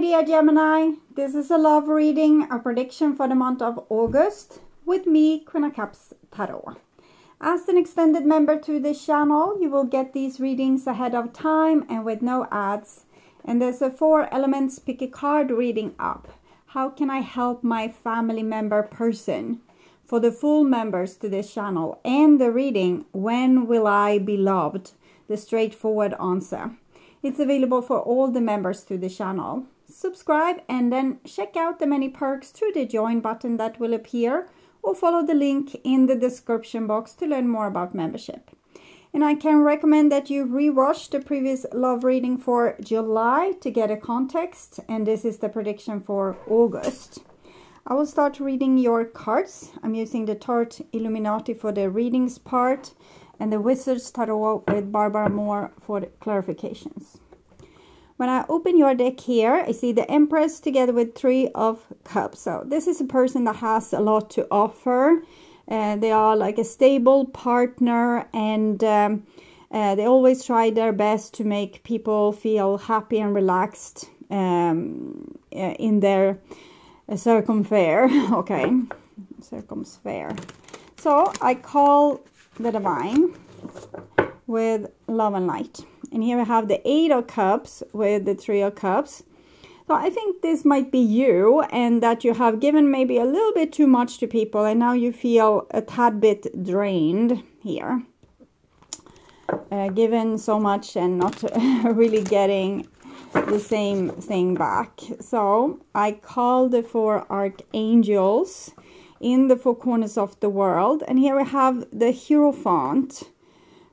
dear Gemini, this is a love reading, a prediction for the month of August with me, Queen of Cups Tarot. As an extended member to this channel, you will get these readings ahead of time and with no ads. And there's a 4 elements pick a card reading up. How can I help my family member person? For the full members to this channel and the reading, when will I be loved? The straightforward answer. It's available for all the members to the channel. Subscribe and then check out the many perks through the join button that will appear, or follow the link in the description box to learn more about membership. And I can recommend that you rewatch the previous love reading for July to get a context, and this is the prediction for August. I will start reading your cards. I'm using the Tarot Illuminati for the readings part, and the Wizard's Tarot with Barbara Moore for the clarifications. When I open your deck here, I see the Empress together with 3 of Cups. So this is a person that has a lot to offer. They are like a stable partner, and they always try their best to make people feel happy and relaxed in their circumsphere. Okay, circumsphere. So I call the Divine with Love and Light. And here we have the 8 of Cups with the 3 of Cups. So I think this might be you, and that you have given maybe a little bit too much to people, and now you feel a tad bit drained here. Given so much and not really getting the same thing back. So I call the 4 archangels in the 4 corners of the world, and here we have the Hierophant,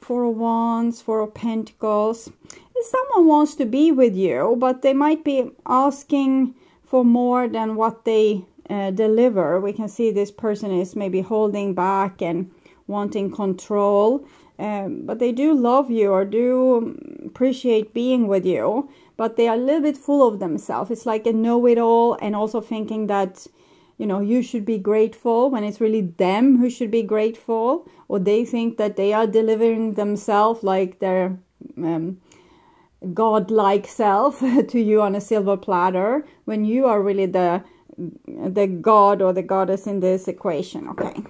4 of Wands, 4 of Pentacles. If someone wants to be with you, but they might be asking for more than what they deliver. We can see this person is maybe holding back and wanting control, but they do love you or do appreciate being with you, but they are a little bit full of themselves. It's like a know-it-all, and also thinking that, you know, you should be grateful when it's really them who should be grateful, or they think that they are delivering themselves like their God-like self to you on a silver platter, when you are really the god or the goddess in this equation. Okay.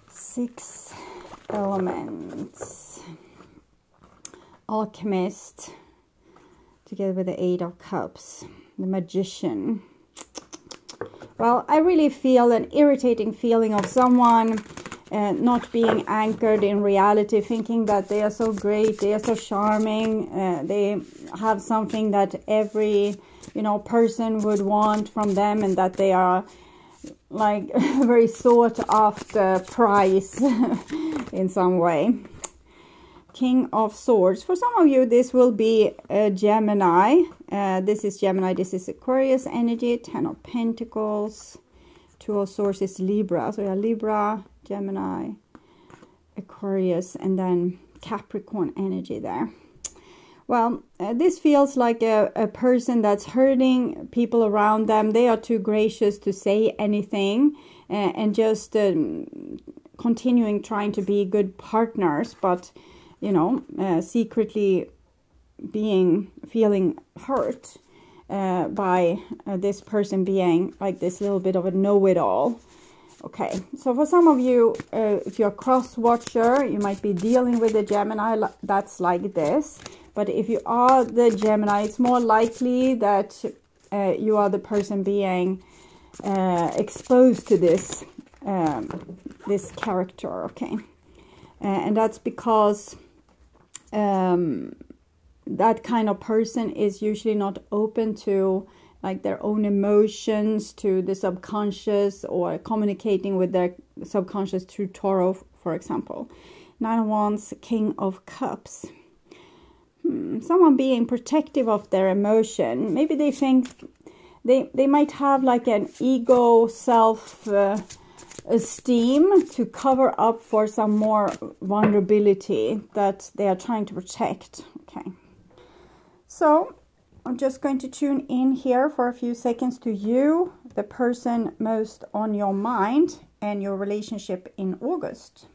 6 elements. Alchemist together with the 8 of Cups. The Magician. Well, I really feel an irritating feeling of someone not being anchored in reality, thinking that they are so great, they are so charming, they have something that every, you know, person would want from them, and that they are like very sought after prize in some way. King of Swords. For some of you, this will be a Gemini. This is Gemini. This is Aquarius energy. 10 of Pentacles. 2 of Swords is Libra. So yeah, Libra, Gemini, Aquarius, and then Capricorn energy there. Well, this feels like a person that's hurting people around them. They are too gracious to say anything, and just continuing trying to be good partners, but you know, secretly feeling hurt by this person being like this little bit of a know-it-all. Okay, so for some of you, if you're a cross-watcher, you might be dealing with a Gemini that's like this. But if you are the Gemini, it's more likely that you are the person being exposed to this this character. Okay, and that's because that kind of person is usually not open to like their own emotions, to the subconscious, or communicating with their subconscious through Tarot, for example. 9 of Wands, King of Cups. Someone being protective of their emotion. Maybe they think they might have like an ego self-esteem to cover up for some more vulnerability that they are trying to protect. Okay. So I'm just going to tune in here for a few seconds to you, the person most on your mind, and your relationship in August.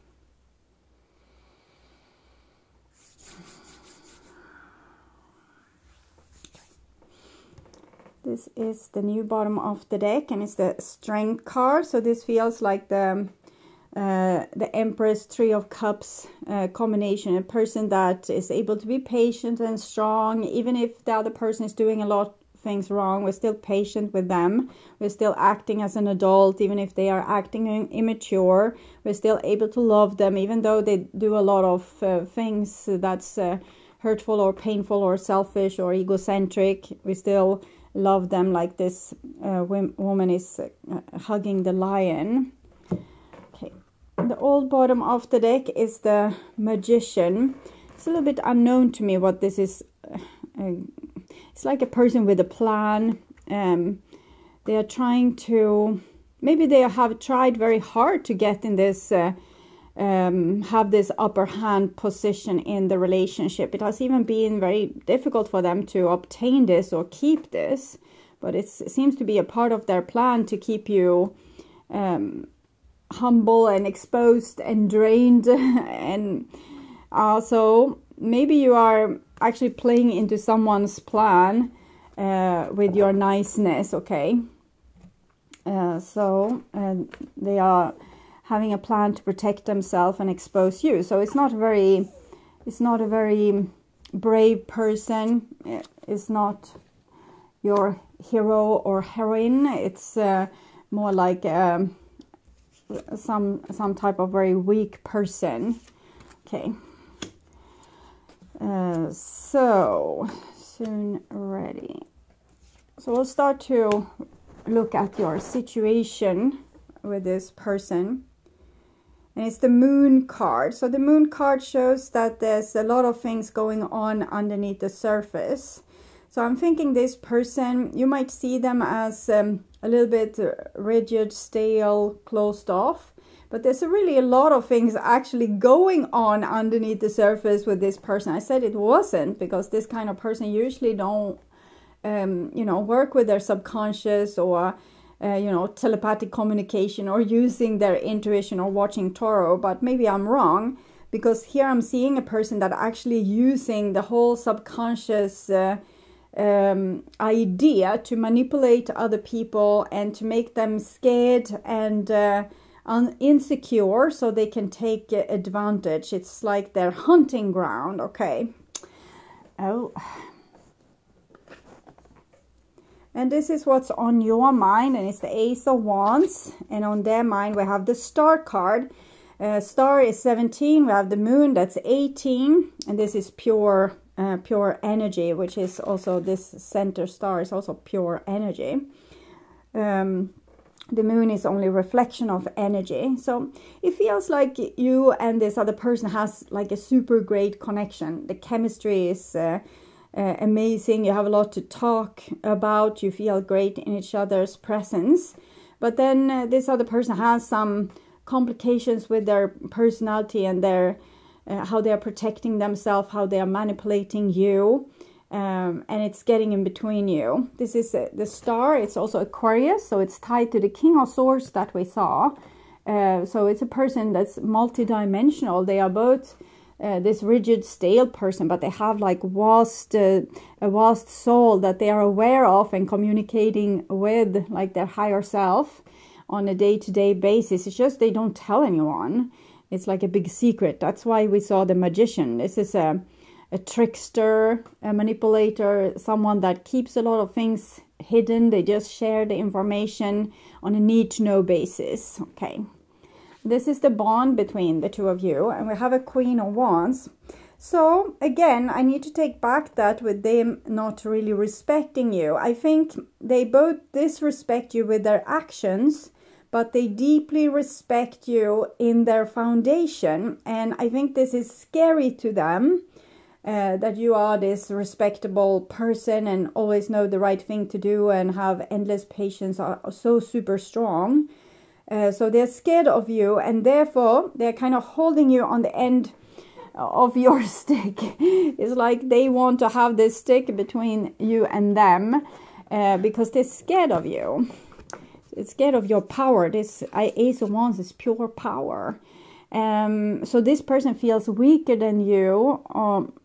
This is the new bottom of the deck, and it's the Strength card. So this feels like the Empress, Three of Cups combination. A person that is able to be patient and strong, even if the other person is doing a lot of things wrong. We're still patient with them. We're still acting as an adult, even if they are acting immature. We're still able to love them, even though they do a lot of things that's hurtful or painful or selfish or egocentric. We still love them, like this woman is hugging the lion. The old bottom of the deck is the Magician. It's a little bit unknown to me what this is. It's like a person with a plan. They are trying to, maybe they have tried very hard to get in this, have this upper hand position in the relationship. It has even been very difficult for them to obtain this or keep this. But it seems to be a part of their plan to keep you humble and exposed and drained. And also maybe you are actually playing into someone's plan with your niceness. Okay, so they are having a plan to protect themselves and expose you. So it's not a very brave person. It's not your hero or heroine. It's more like some type of very weak person. Okay, so soon ready. So we'll start to look at your situation with this person, and it's the Moon card. So the Moon card shows that there's a lot of things going on underneath the surface. So I'm thinking this person, you might see them as a little bit rigid, stale, closed off. But there's really a lot of things actually going on underneath the surface with this person. I said it wasn't, because this kind of person usually don't, you know, work with their subconscious or, you know, telepathic communication or using their intuition or watching tarot. But maybe I'm wrong, because here I'm seeing a person that actually using the whole subconscious idea to manipulate other people and to make them scared and insecure, so they can take advantage. It's like their hunting ground. Okay. Oh, and this is what's on your mind, and it's the Ace of Wands, and on their mind we have the Star card. Star is 17, we have the Moon, that's 18, and this is pure energy, which is also, this center star is also pure energy. The Moon is only reflection of energy. So it feels like you and this other person has like a super great connection. The chemistry is amazing. You have a lot to talk about. You feel great in each other's presence. But then this other person has some complications with their personality and their how they are protecting themselves, how they are manipulating you, and it's getting in between you. This is the Star. It's also Aquarius, so it's tied to the King of Swords that we saw. So it's a person that's multidimensional. They are both this rigid, stale person, but they have like a vast soul that they are aware of and communicating with, like their higher self on a day-to-day basis. It's just they don't tell anyone. It's like a big secret. That's why we saw the Magician. This is a trickster, a manipulator, someone that keeps a lot of things hidden. They just share the information on a need-to-know basis. Okay. This is the bond between the two of you. And we have a Queen of Wands. So, again, I need to take back that with them not really respecting you. I think they both disrespect you with their actions, but they deeply respect you in their foundation. And I think this is scary to them, that you are this respectable person and always know the right thing to do and have endless patience, are so super strong. So they're scared of you, and therefore they're kind of holding you on the end of your stick. It's like they want to have this stick between you and them, because they're scared of you. It's scared of your power. This Ace of Wands is pure power. So this person feels weaker than you,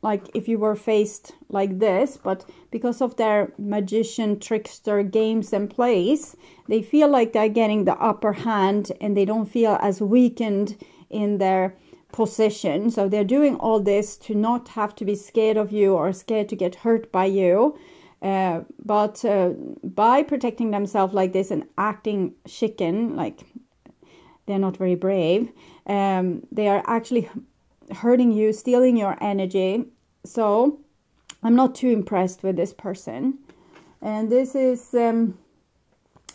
like if you were faced like this, but because of their magician, trickster games and plays, they feel like they're getting the upper hand and they don't feel as weakened in their position. So they're doing all this to not have to be scared of you or scared to get hurt by you. But by protecting themselves like this and acting chicken, like they're not very brave, they are actually hurting you, stealing your energy. So I'm not too impressed with this person. And this is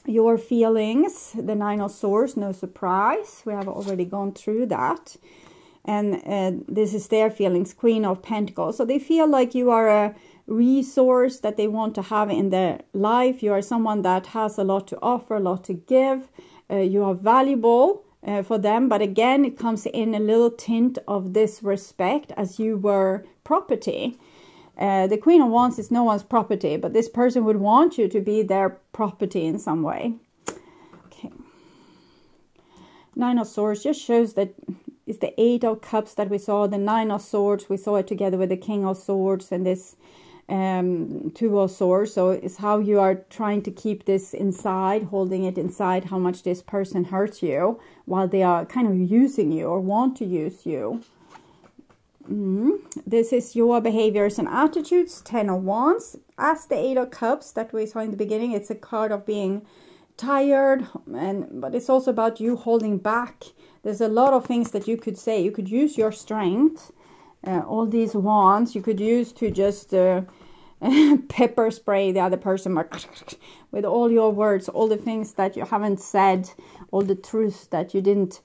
your feelings, the Nine of Swords, no surprise. We have already gone through that. And this is their feelings, Queen of Pentacles. So they feel like you are a resource that they want to have in their life. You are someone that has a lot to offer, a lot to give. You are valuable for them, but again, it comes in a little tint of disrespect as you were property. The Queen of Wands is no one's property, but this person would want you to be their property in some way. Okay. Nine of Swords just shows that it's the Eight of Cups that we saw, the Nine of Swords. We saw it together with the King of Swords and this Two of Swords. So it's how you are trying to keep this inside, holding it inside, how much this person hurts you while they are kind of using you or want to use you. This is your behaviors and attitudes, Ten of Wands. As the Eight of Cups that we saw in the beginning, it's a card of being tired, but it's also about you holding back. There's a lot of things that you could say. You could use your strength. All these wands you could use to just pepper spray the other person with all your words, all the things that you haven't said, all the truths that you didn't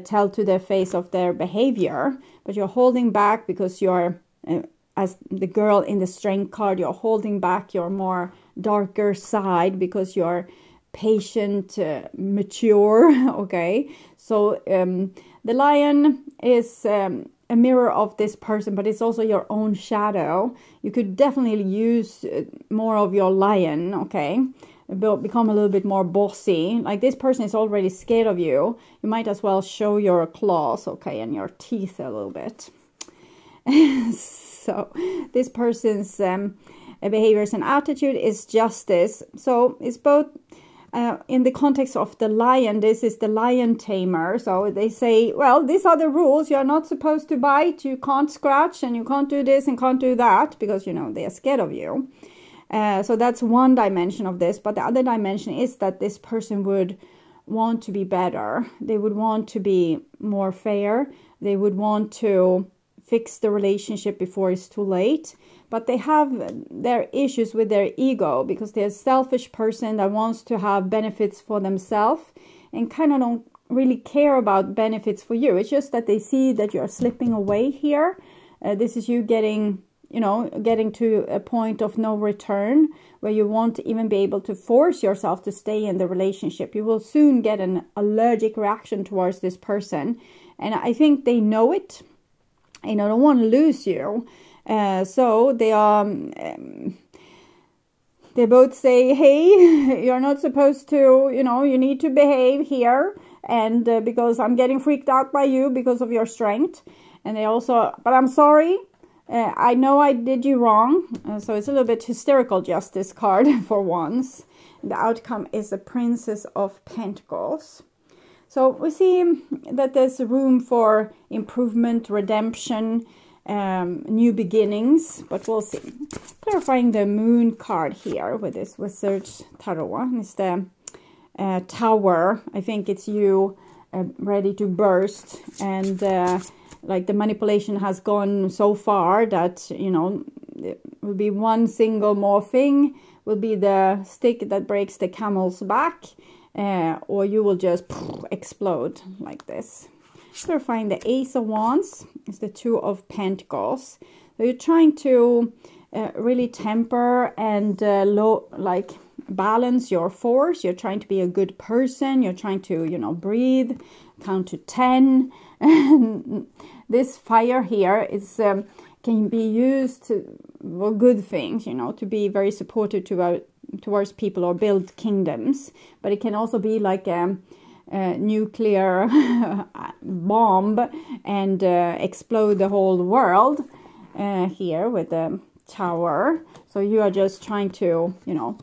tell to their face of their behavior. But you're holding back because you're, as the girl in the Strength card, you're holding back your more darker side because you're patient, mature. Okay, so the Lion is a mirror of this person, but it's also your own shadow. You could definitely use more of your lion, okay? Become a little bit more bossy. Like this person is already scared of you. You might as well show your claws, okay, and your teeth a little bit. So this person's behaviors and attitude is justice. So it's both in the context of the lion, this is the lion tamer. So they say, well, these are the rules. You're not supposed to bite, you can't scratch, and you can't do this and can't do that because, you know, they are scared of you. So that's one dimension of this. But the other dimension is that this person would want to be better. They would want to be more fair. They would want to fix the relationship before it's too late. But they have their issues with their ego because they're a selfish person that wants to have benefits for themselves and kind of don't really care about benefits for you. It's just that they see that you're slipping away here. This is you getting, you know, getting to a point of no return where you won't even be able to force yourself to stay in the relationship. You will soon get an allergic reaction towards this person. And I think they know it. You know, don't want to lose you. So they both say, hey, you're not supposed to, you know, you need to behave here. And because I'm getting freaked out by you because of your strength. And they also, but I'm sorry. I know I did you wrong. So it's a little bit hysterical justice card for once. The outcome is the Princess of Pentacles. So we see that there's room for improvement, redemption, new beginnings, but we'll see. Clarifying the Moon card here with this Wizard's Tarot. It's the Tower. I think it's you ready to burst, and like the manipulation has gone so far that, you know, it will be one single more thing, will be the stick that breaks the camel's back, or you will just explode like this. Clarifying the Ace of Wands is the Two of Pentacles. So you're trying to really temper and like balance your force. You're trying to be a good person. You're trying to, you know, breathe, count to 10. This fire here is can be used for good things, you know, to be very supportive towards people or build kingdoms. But it can also be like nuclear bomb and explode the whole world here with the Tower. So you are just trying to, you know,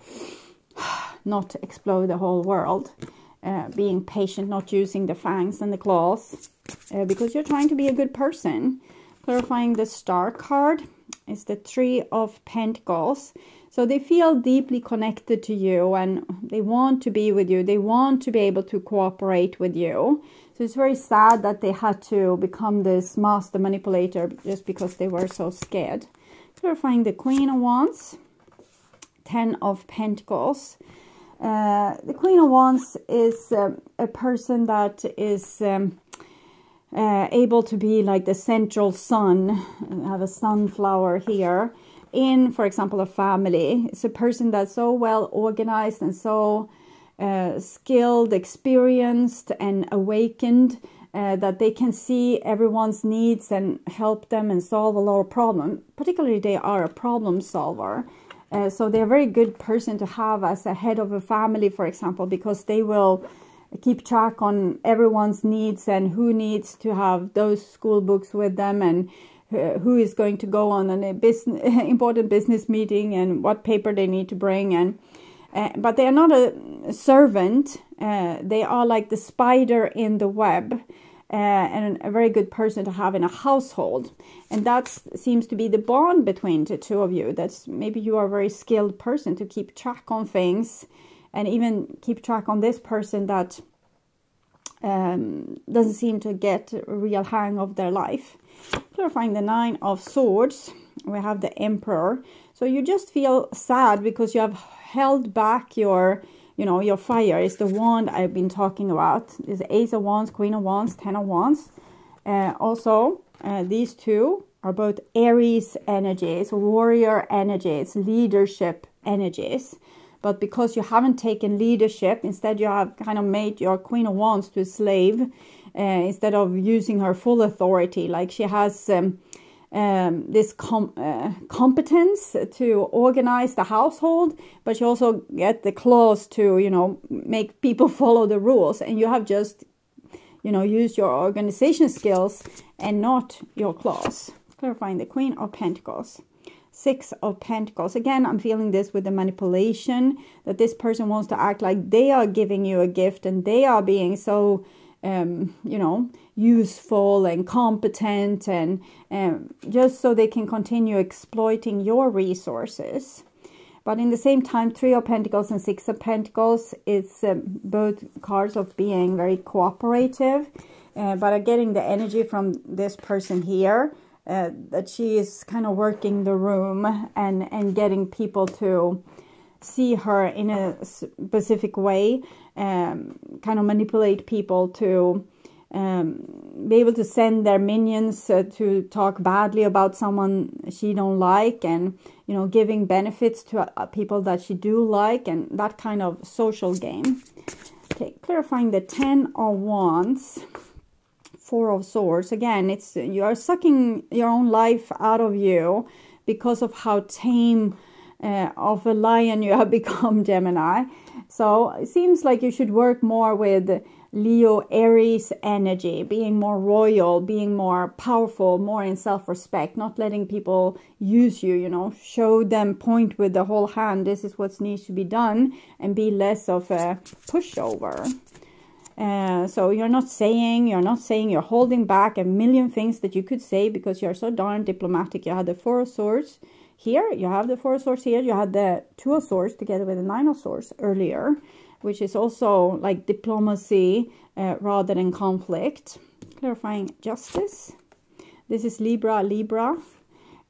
not explode the whole world. Being patient, not using the fangs and the claws, because you're trying to be a good person. Clarifying the Star card is the Three of Pentacles. So they feel deeply connected to you and they want to be with you. They want to be able to cooperate with you. So it's very sad that they had to become this master manipulator just because they were so scared. Clarifying the Queen of Wands, Ten of Pentacles. The Queen of Wands is a person that is able to be like the central sun. I have a sunflower here in, for example, a family. It's a person that's so well organized and so skilled, experienced and awakened that they can see everyone's needs and help them and solve a lot of problems. Particularly they are a problem solver. So they're a very good person to have as a head of a family, for example, because they will keep track on everyone's needs and who needs to have those school books with them and who is going to go on an important business meeting and what paper they need to bring. And but they are not a servant. They are like the spider in the web. And a very good person to have in a household. And that seems to be the bond between the two of you. That's maybe you are a very skilled person to keep track on things and even keep track on this person that doesn't seem to get a real hang of their life. Clarifying the Nine of Swords, we have the Emperor. So you just feel sad because you have held back your, you know, your fire. Is the wand I've been talking about. Is Ace of Wands, Queen of Wands, Ten of Wands. Also, these two are both Aries energies, warrior energies, leadership energies. But because you haven't taken leadership, instead you have kind of made your Queen of Wands to a slave instead of using her full authority. Like she has this competence to organize the household, but you also get the claws to, you know, make people follow the rules. And you have just, you know, used your organization skills and not your claws. Clarifying the Queen of Pentacles. Six of Pentacles. Again, I'm feeling this with the manipulation, that this person wants to act like they are giving you a gift and they are being so you know, useful and competent, and just so they can continue exploiting your resources. But in the same time, Three of Pentacles and Six of Pentacles is both cards of being very cooperative. But I'm getting the energy from this person here that she is kind of working the room and getting people to see her in a specific way, kind of manipulate people to be able to send their minions to talk badly about someone she don't like, and, you know, giving benefits to people that she do like, and that kind of social game. Okay, clarifying the Ten of Wands, Four of Swords. Again, it's you are sucking your own life out of you because of how tame of a lion you have become, Gemini. So it seems like you should work more with Leo, Aries energy, being more royal, being more powerful, more in self-respect, not letting people use you, you know, show them, point with the whole hand, this is what needs to be done, and be less of a pushover. So you're not saying, you're holding back a million things that you could say because you're so darn diplomatic. You had the Four of Swords here, you have the Four of Swords here, you had the Two of Swords together with the Nine of Swords earlier, which is also like diplomacy rather than conflict. Clarifying Justice. This is Libra,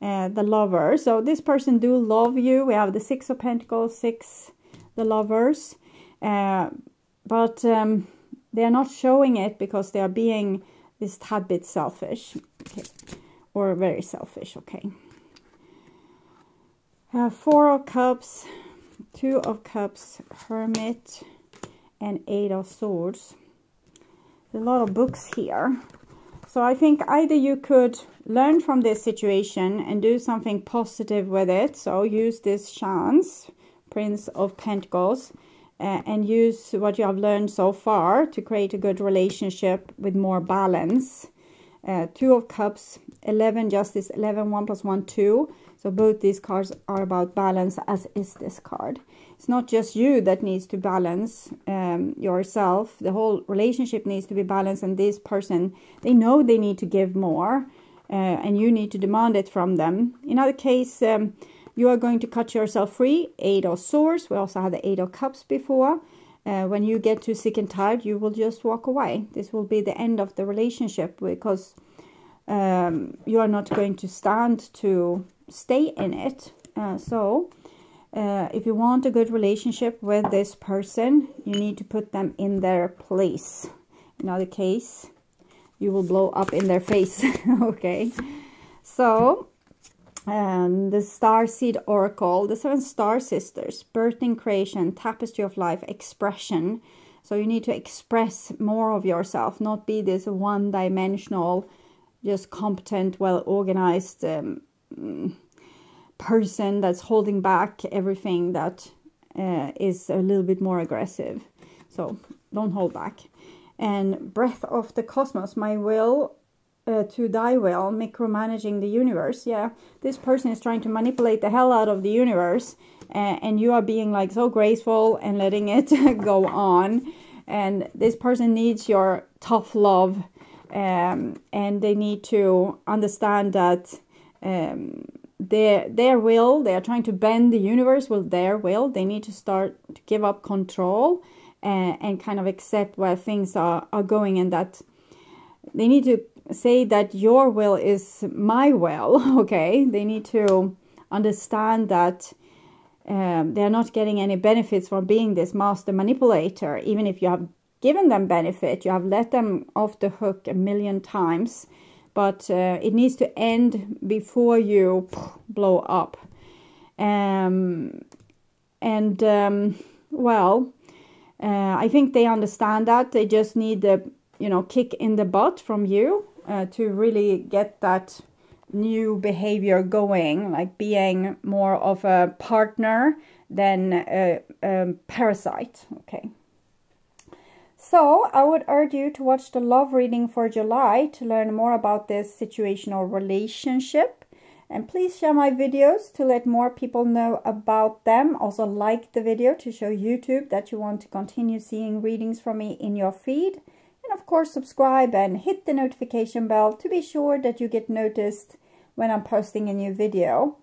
the Lover. So this person do love you. We have the Six of Pentacles, the Lovers. But they are not showing it because they are being this tad bit selfish. Okay. Or very selfish, okay. Four of Cups, Two of Cups, Hermit, and Eight of Swords. A lot of books here. So I think either you could learn from this situation and do something positive with it. So use this chance, Prince of Pentacles, and use what you have learned so far to create a good relationship with more balance. 2 of Cups, 11 Justice, 11, 1 + 1, 2. So both these cards are about balance, as is this card. It's not just you that needs to balance yourself. The whole relationship needs to be balanced, and this person, they know they need to give more, and you need to demand it from them. In other case, you are going to cut yourself free. 8 of Swords. We also had the 8 of Cups before. When you get too sick and tired, you will just walk away. This will be the end of the relationship, because you are not going to stand to stay in it. If you want a good relationship with this person, you need to put them in their place. In other case, you will blow up in their face. Okay, so the Starseed Oracle, the 7 Star Sisters, birthing, creation, tapestry of life, expression. So you need to express more of yourself, not be this one-dimensional, just competent, well-organized person that's holding back everything that is a little bit more aggressive. So don't hold back. And Breath of the Cosmos, my will to thy will, micromanaging the universe. Yeah, this person is trying to manipulate the hell out of the universe, and you are being like so graceful and letting it go on. And this person needs your tough love, and they need to understand that their will, they are trying to bend the universe with their will. They need to start to give up control and kind of accept where things are going, and that they need to say that your will is my will. Okay, they need to understand that they're not getting any benefits from being this master manipulator. Even if you have given them benefit, you have let them off the hook 1,000,000 times, but it needs to end before you blow up. I think they understand that. They just need the kick in the butt from you to really get that new behavior going, like being more of a partner than a parasite. Okay. So I would urge you to watch the love reading for July to learn more about this situational relationship. And please share my videos to let more people know about them. Also like the video to show YouTube that you want to continue seeing readings from me in your feed. And of course, subscribe and hit the notification bell to be sure that you get noticed when I'm posting a new video.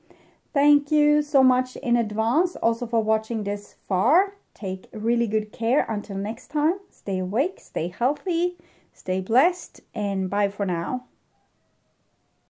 Thank you so much in advance also for watching this far. Take really good care until next time. Stay awake, stay healthy, stay blessed, and bye for now.